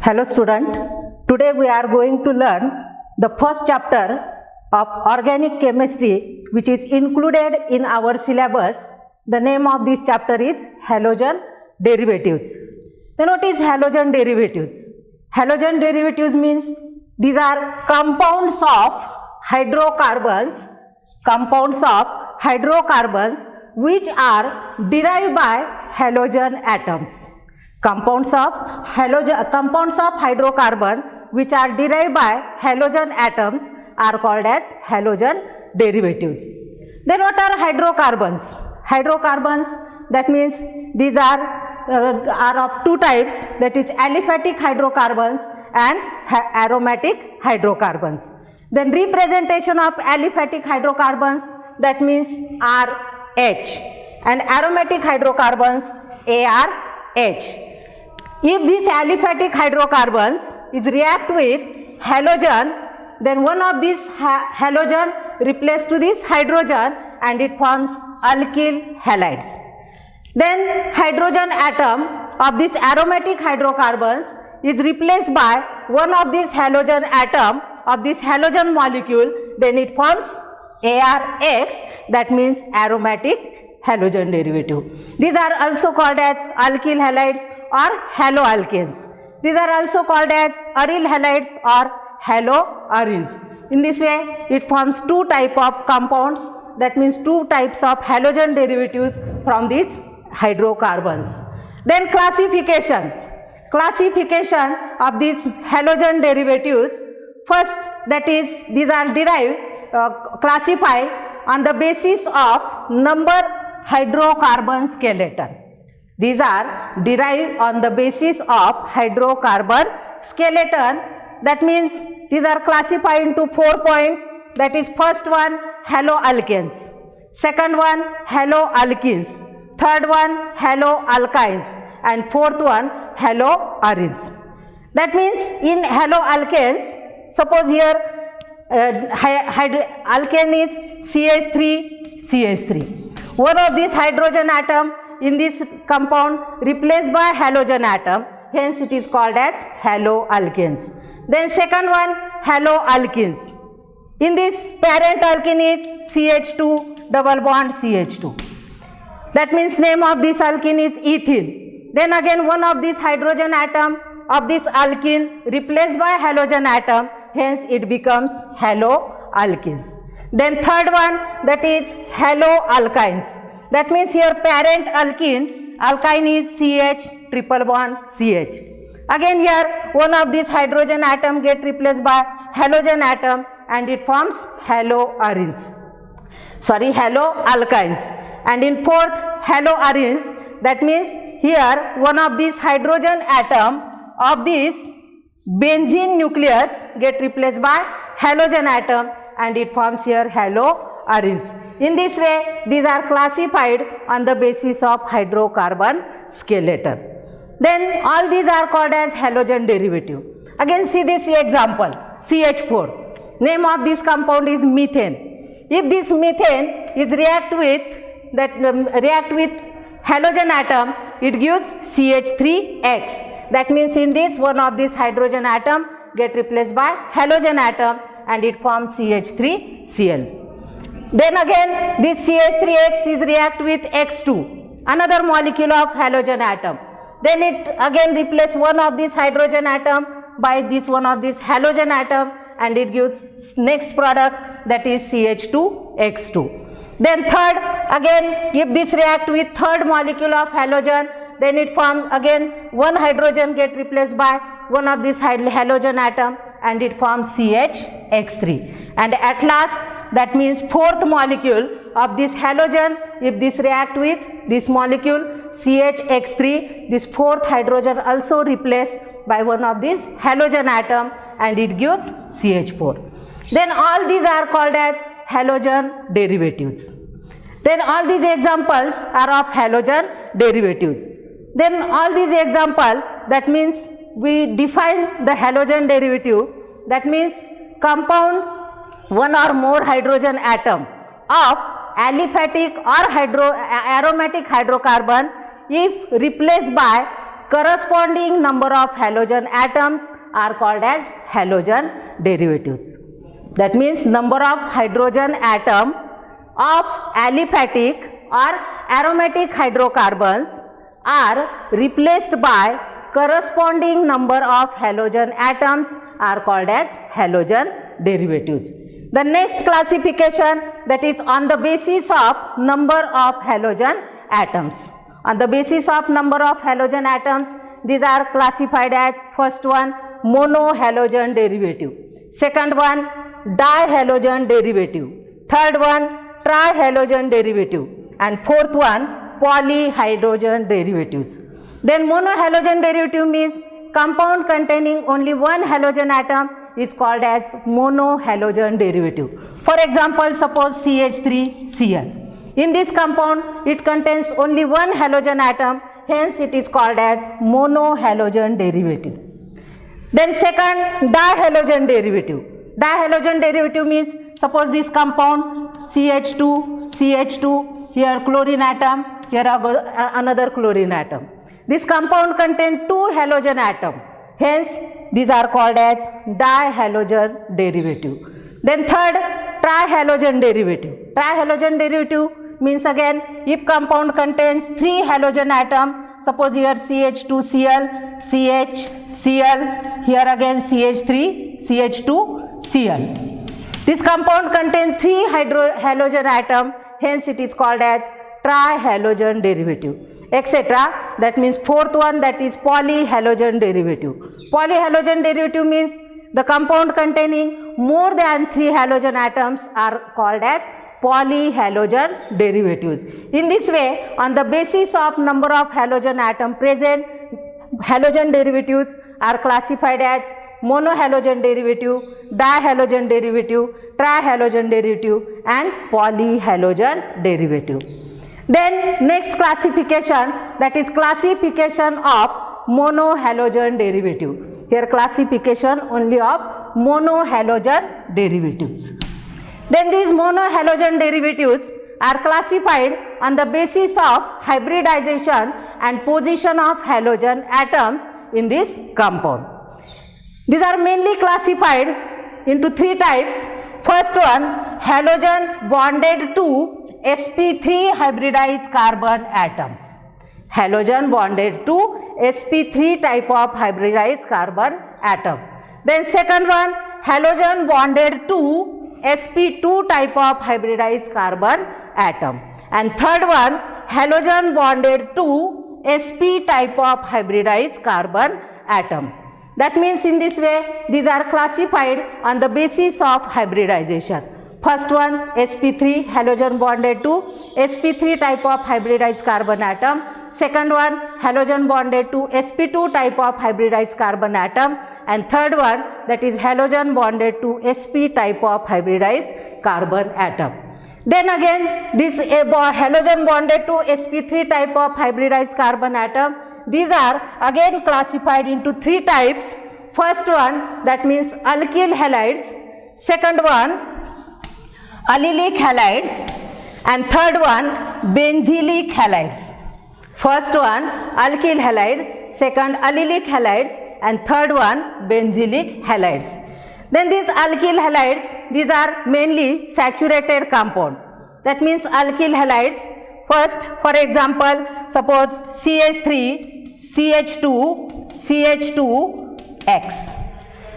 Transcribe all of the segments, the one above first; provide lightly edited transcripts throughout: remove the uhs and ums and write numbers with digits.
Hello student, today we are going to learn the first chapter of organic chemistry which is included in our syllabus. The name of this chapter is halogen derivatives. Then what is halogen derivatives? Halogen derivatives means these are compounds of hydrocarbons which are derived by halogen atoms. Compounds of hydrocarbon which are derived by halogen atoms are called as halogen derivatives. Then what are hydrocarbons? Hydrocarbons, that means these are of two types, that is aliphatic hydrocarbons and aromatic hydrocarbons. Then representation of aliphatic hydrocarbons, that means RH, and aromatic hydrocarbons ARH. If these aliphatic hydrocarbons is react with halogen, then one of these halogen replaces to this hydrogen and it forms alkyl halides. Then hydrogen atom of this aromatic hydrocarbons is replaced by one of these halogen atom of this halogen molecule, then it forms ARX, that means aromatic halogen derivative. These are also called as alkyl halides or haloalkanes. These are also called as aryl halides or haloaryls. In this way, it forms two type of compounds, that means two types of halogen derivatives from these hydrocarbons. Then classification of these halogen derivatives. First, that is, these are classified on the basis of number hydrocarbon skeleton. These are derived on the basis of hydrocarbon skeleton. That means these are classified into 4 points. That is, first one haloalkanes, second one haloalkenes, third one haloalkynes, and fourth one haloaryls. That means in haloalkanes, suppose here alkane is CH3. One of these hydrogen atom in this compound replaced by halogen atom, hence it is called as haloalkanes. Then second one haloalkenes. In this parent alkene is CH2 double bond CH2. That means name of this alkene is ethene. Then again one of these hydrogen atom of this alkene replaced by halogen atom, hence it becomes haloalkenes. Then third one, that is haloalkynes. That means here parent alkyne is CH triple bond CH. Again here one of these hydrogen atom get replaced by halogen atom and it forms haloalkynes. And in fourth haloaryls, that means here one of these hydrogen atom of this benzene nucleus get replaced by halogen atom and it forms here haloaryls. In this way, these are classified on the basis of hydrocarbon skeleton. Then all these are called as halogen derivative. Again see this example, CH4. Name of this compound is methane. If this methane is react with halogen atom, it gives CH3X. That means in this one of this hydrogen atom get replaced by halogen atom and it forms CH3Cl. Then again this CH3X is react with X2, another molecule of halogen atom. Then it again replace one of this hydrogen atom by this one of this halogen atom and it gives next product, that is CH2X2. Then third, again if this react with third molecule of halogen, then it forms again one hydrogen get replaced by one of this halogen atom and it forms CHX3. And at last, that means fourth molecule of this halogen, if this react with this molecule CHX3, this fourth hydrogen also replaced by one of this halogen atom and it gives CH4. Then all these are called as halogen derivatives. Then all these examples are of halogen derivatives. Then all these examples, that means we define the halogen derivative, that means compound one or more hydrogen atom of aliphatic or aromatic hydrocarbon if replaced by corresponding number of halogen atoms are called as halogen derivatives. That means number of hydrogen atom of aliphatic or aromatic hydrocarbons are replaced by corresponding number of halogen atoms are called as halogen derivatives. The next classification, that is on the basis of number of halogen atoms. On the basis of number of halogen atoms, these are classified as first one monohalogen derivative, second one dihalogen derivative, third one trihalogen derivative, and fourth one polyhydrogen derivatives. Then monohalogen derivative means compound containing only one halogen atom is called as monohalogen derivative. For example, suppose CH3Cl. In this compound, it contains only one halogen atom, hence it is called as monohalogen derivative. Then second, dihalogen derivative. Dihalogen derivative means suppose this compound CH2, CH2, here chlorine atom, here another chlorine atom. This compound contains two halogen atom, hence these are called as dihalogen derivative. Then third, trihalogen derivative. Trihalogen derivative means again if compound contains three halogen atom, suppose here CH2Cl, CH, Cl, here again CH3, CH2Cl. This compound contains three halogen atom, hence it is called as trihalogen derivative, etc. That means fourth one, that is polyhalogen derivative. Polyhalogen derivative means the compound containing more than three halogen atoms are called as polyhalogen derivatives. In this way, on the basis of number of halogen atom present, halogen derivatives are classified as monohalogen derivative, dihalogen derivative, trihalogen derivative, and polyhalogen derivative. Then next classification, that is classification of monohalogen derivative. Here classification only of monohalogen derivatives. Then these monohalogen derivatives are classified on the basis of hybridization and position of halogen atoms in this compound. These are mainly classified into three types. First one, halogen bonded to sp3 hybridized carbon atom. Halogen bonded to sp3 type of hybridized carbon atom. Then second one, halogen bonded to sp2 type of hybridized carbon atom. And third one, halogen bonded to sp type of hybridized carbon atom. That means in this way these are classified on the basis of hybridization. First one, sp3 halogen bonded to sp3 type of hybridized carbon atom. Second one, halogen bonded to sp2 type of hybridized carbon atom. And third one, that is halogen bonded to sp type of hybridized carbon atom. Then again this halogen bonded to sp3 type of hybridized carbon atom, these are again classified into three types. First one, that means alkyl halides. Second one, allylic halides, and third one, benzylic halides. First one, alkyl halide, second, allylic halides, and third one, benzylic halides. Then these alkyl halides, these are mainly saturated compound. That means alkyl halides, first for example, suppose CH3, CH2, CH2X.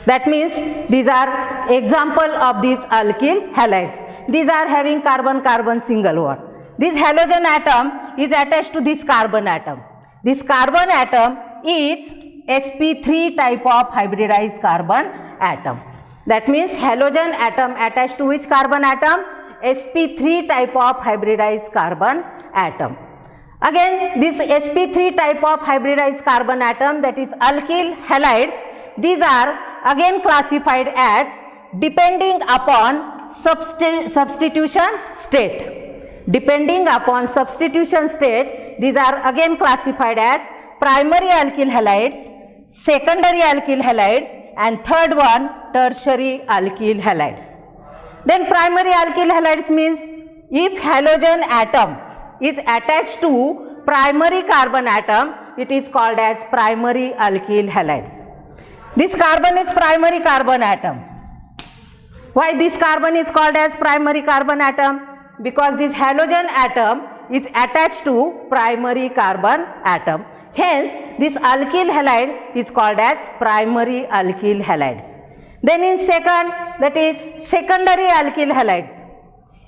That means these are example of these alkyl halides. These are having carbon-carbon single bond. This halogen atom is attached to this carbon atom. This carbon atom is sp3 type of hybridized carbon atom. That means halogen atom attached to which carbon atom? sp3 type of hybridized carbon atom. Again, this sp3 type of hybridized carbon atom, that is alkyl halides, these are again classified as depending upon substitution state. Depending upon substitution state, these are again classified as primary alkyl halides, secondary alkyl halides, and third one, tertiary alkyl halides. Then primary alkyl halides means if halogen atom is attached to primary carbon atom, it is called as primary alkyl halides. This carbon is primary carbon atom. Why this carbon is called as primary carbon atom? Because this halogen atom is attached to primary carbon atom. Hence, this alkyl halide is called as primary alkyl halides. Then in second, that is secondary alkyl halides.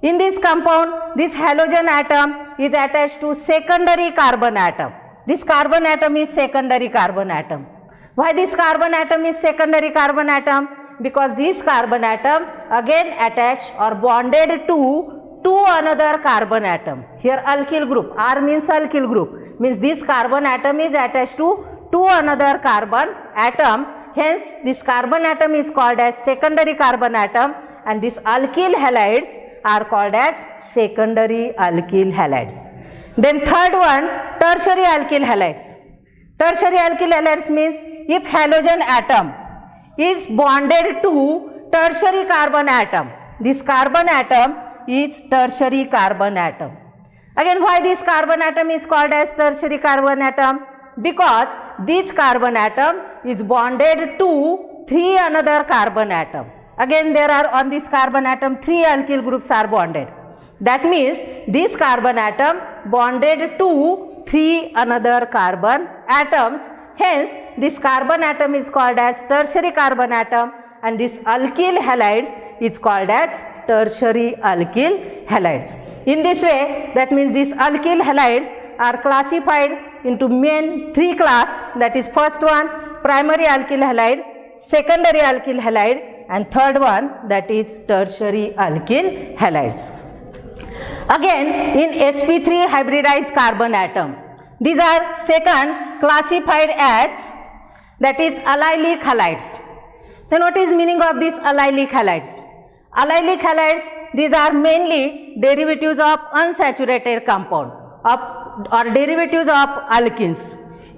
In this compound, this halogen atom is attached to secondary carbon atom. This carbon atom is secondary carbon atom. Why this carbon atom is secondary carbon atom? Because this carbon atom again attached or bonded to another carbon atom. Here alkyl group, R means alkyl group, means this carbon atom is attached to another carbon atom. Hence, this carbon atom is called as secondary carbon atom, and these alkyl halides are called as secondary alkyl halides. Then third one, tertiary alkyl halides. Tertiary alkyl halides means if halogen atom is bonded to tertiary carbon atom, this carbon atom is tertiary carbon atom. Again, why this carbon atom is called as tertiary carbon atom? Because this carbon atom is bonded to 3 another carbon atom. Again, there are on this carbon atom 3 alkyl groups are bonded. That means this carbon atom bonded to 3 another carbon atoms. Hence, this carbon atom is called as tertiary carbon atom, and this alkyl halides is called as tertiary alkyl halides. In this way, that means these alkyl halides are classified into main 3 class, that is first one primary alkyl halide, secondary alkyl halide, and third one that is tertiary alkyl halides. Again, in sp3 hybridized carbon atom, these are second classified as that is allylic halides. Then what is meaning of these allylic halides? Allylic halides, these are mainly derivatives of unsaturated compound or derivatives of alkenes.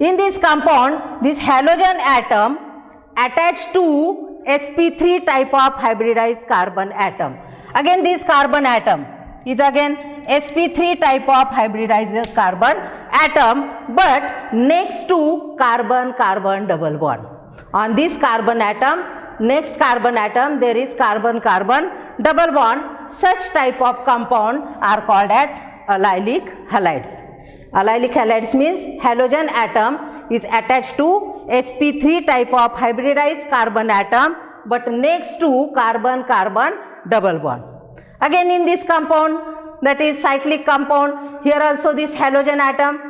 In this compound, this halogen atom attached to sp3 type of hybridized carbon atom. Again, this carbon atom is again sp3 type of hybridized carbon atom, but next to carbon-carbon double bond. On this carbon atom, next carbon atom, there is carbon-carbon double bond. Such type of compound are called as allylic halides. Allylic halides means halogen atom is attached to sp3 type of hybridized carbon atom, but next to carbon-carbon double bond. Again, in this compound, that is cyclic compound, here also this halogen atom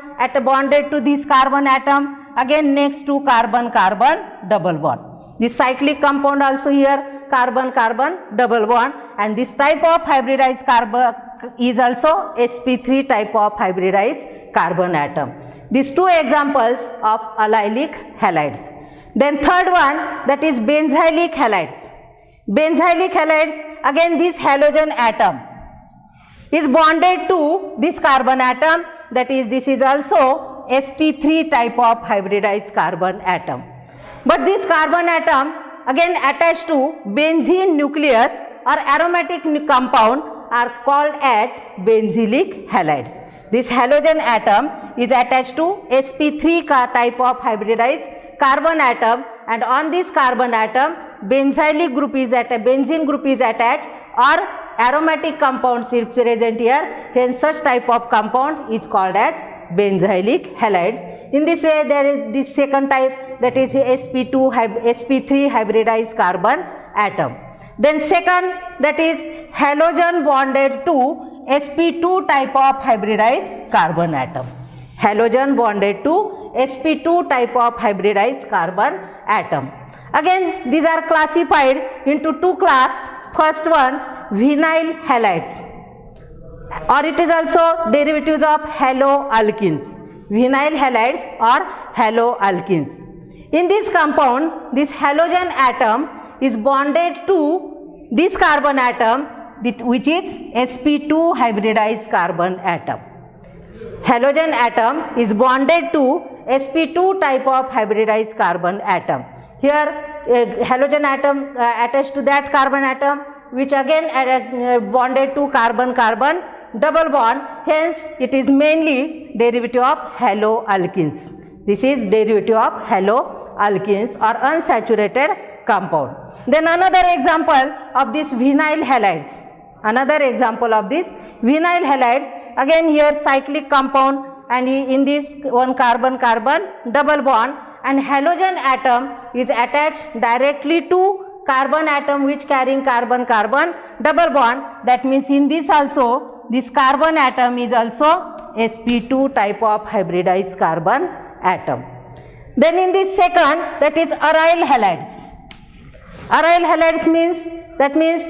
bonded to this carbon atom, again next to carbon-carbon double bond. This cyclic compound also here carbon-carbon double bond, and this type of hybridized carbon is also sp3 type of hybridized carbon atom. These 2 examples of allylic halides. Then third one, that is benzylic halides. Benzylic halides, again this halogen atom is bonded to this carbon atom, that is this is also sp3 type of hybridized carbon atom. But this carbon atom again attached to benzene nucleus or aromatic compound are called as benzylic halides. This halogen atom is attached to sp3 type of hybridized carbon atom, and on this carbon atom benzylic group is benzene group is attached or aromatic compounds is present here. Hence, such type of compound is called as benzylic halides. In this way, there is this second type, that is sp3 hybridized carbon atom. Then second, that is halogen bonded to sp2 type of hybridized carbon atom. Halogen bonded to sp2 type of hybridized carbon atom. Again, these are classified into 2 class. First one, vinyl halides, or it is also derivatives of haloalkenes. Vinyl halides or haloalkenes. In this compound, this halogen atom is bonded to this carbon atom, which is sp2 hybridized carbon atom. Halogen atom is bonded to sp2 type of hybridized carbon atom. Here halogen atom attached to that carbon atom, which again bonded to carbon-carbon double bond. Hence, it is mainly derivative of haloalkenes. This is derivative of haloalkenes or unsaturated compound. Then another example of this vinyl halides. Another example of this vinyl halides. Again here cyclic compound, and in this one carbon-carbon double bond, and halogen atom is attached directly to carbon atom which carrying carbon-carbon double bond. That means in this also, this carbon atom is also sp2 type of hybridized carbon atom. Then in this second, that is aryl halides. Aryl halides means, that means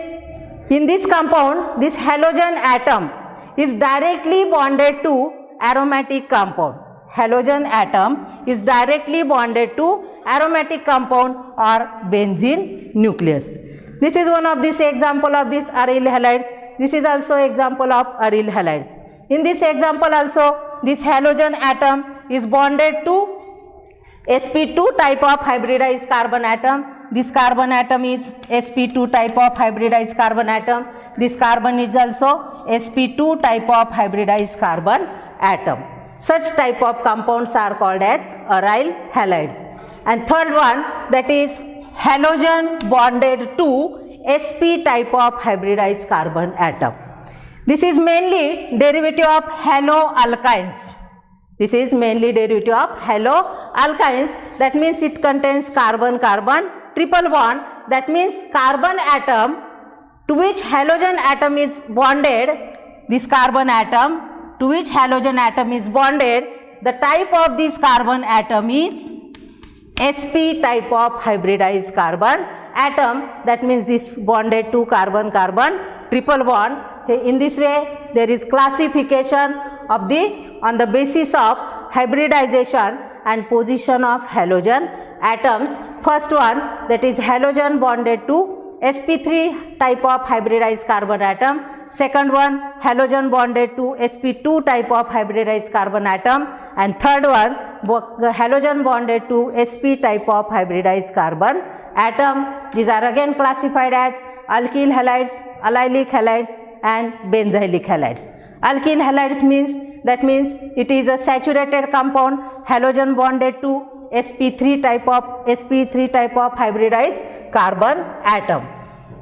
in this compound, this halogen atom is directly bonded to aromatic compound. Halogen atom is directly bonded to aromatic compound or benzene nucleus. This is one of this example of this aryl halides. This is also example of aryl halides. In this example also, this halogen atom is bonded to sp2 type of hybridized carbon atom. This carbon atom is sp2 type of hybridized carbon atom. This carbon is also sp2 type of hybridized carbon atom. Such type of compounds are called as aryl halides. And third one, that is halogen bonded to sp type of hybridized carbon atom. This is mainly derivative of haloalkynes. This is mainly derivative of haloalkynes. That means it contains carbon-carbon triple bond. That means carbon atom to which halogen atom is bonded, this carbon atom to which halogen atom is bonded, the type of this carbon atom is sp type of hybridized carbon atom. That means this bonded to carbon-carbon triple bond. In this way, there is classification of on the basis of hybridization and position of halogen atoms. First one, that is halogen bonded to sp3 type of hybridized carbon atom. Second one, halogen bonded to sp2 type of hybridized carbon atom. And third one, halogen bonded to sp type of hybridized carbon atom. These are again classified as alkyl halides, allylic halides and benzylic halides. Alkyl halides means, that means it is a saturated compound, halogen bonded to sp3 type of hybridized carbon atom.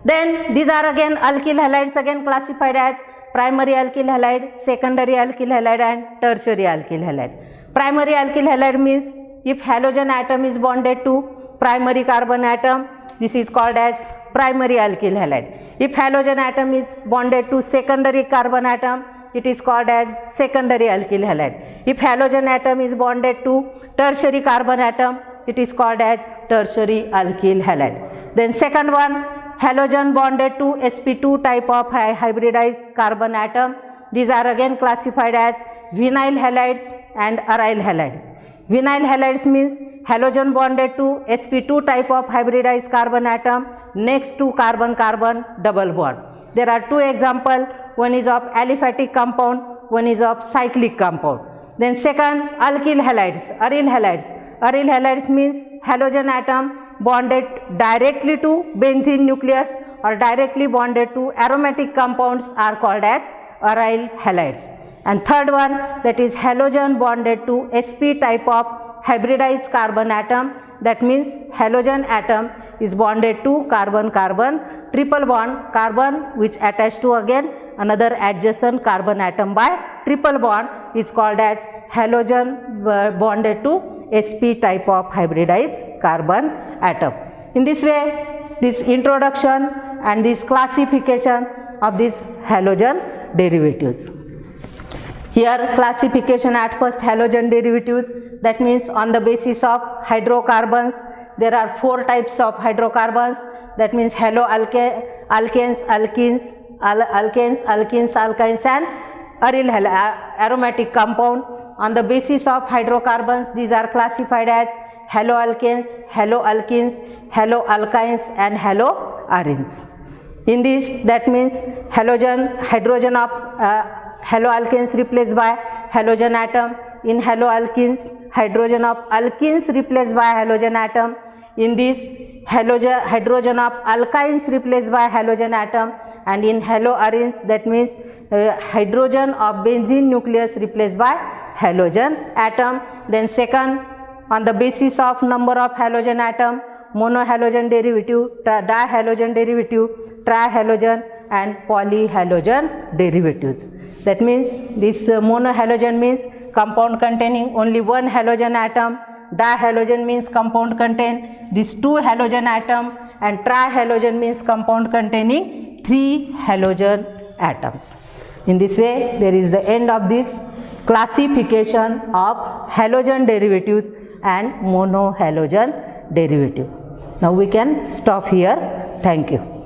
Then these are again alkyl halides, again classified as primary alkyl halide, secondary alkyl halide and tertiary alkyl halide. Primary alkyl halide means if halogen atom is bonded to primary carbon atom, this is called as primary alkyl halide. If halogen atom is bonded to secondary carbon atom, it is called as secondary alkyl halide. If halogen atom is bonded to tertiary carbon atom, it is called as tertiary alkyl halide. Then second one, halogen bonded to sp2 type of hybridized carbon atom. These are again classified as vinyl halides and aryl halides. Vinyl halides means halogen bonded to sp2 type of hybridized carbon atom next to carbon-carbon double bond. There are two examples. One is of aliphatic compound, one is of cyclic compound. Then second, alkyl halides, aryl halides. Aryl halides means halogen atom bonded directly to benzene nucleus or directly bonded to aromatic compounds are called as aryl halides. And third one, that is halogen bonded to sp type of hybridized carbon atom. That means halogen atom is bonded to carbon-carbon triple bond, carbon which attached to again another adjacent carbon atom by triple bond is called as halogen bonded to sp type of hybridized carbon atom. In this way, this introduction and this classification of these halogen derivatives. Here classification at first halogen derivatives, that means on the basis of hydrocarbons. There are four types of hydrocarbons, that means haloalkanes, alkenes, alkynes and aromatic compound. On the basis of hydrocarbons, these are classified as haloalkanes, haloalkenes, haloalkynes and haloarenes. In this, that means hydrogen of haloalkanes replaced by halogen atom. In haloalkenes, hydrogen of alkenes replaced by halogen atom. In this, hydrogen of alkynes replaced by halogen atom. And in haloarenes, that means hydrogen of benzene nucleus replaced by halogen atom. Then second, on the basis of number of halogen atom, monohalogen derivative, dihalogen derivative, trihalogen and polyhalogen derivatives. That means this monohalogen means compound containing only one halogen atom, dihalogen means compound contain these two halogen atom, and trihalogen means compound containing three halogen atoms. In this way, there is the end of this classification of halogen derivatives and monohalogen derivative. Now we can stop here. Thank you.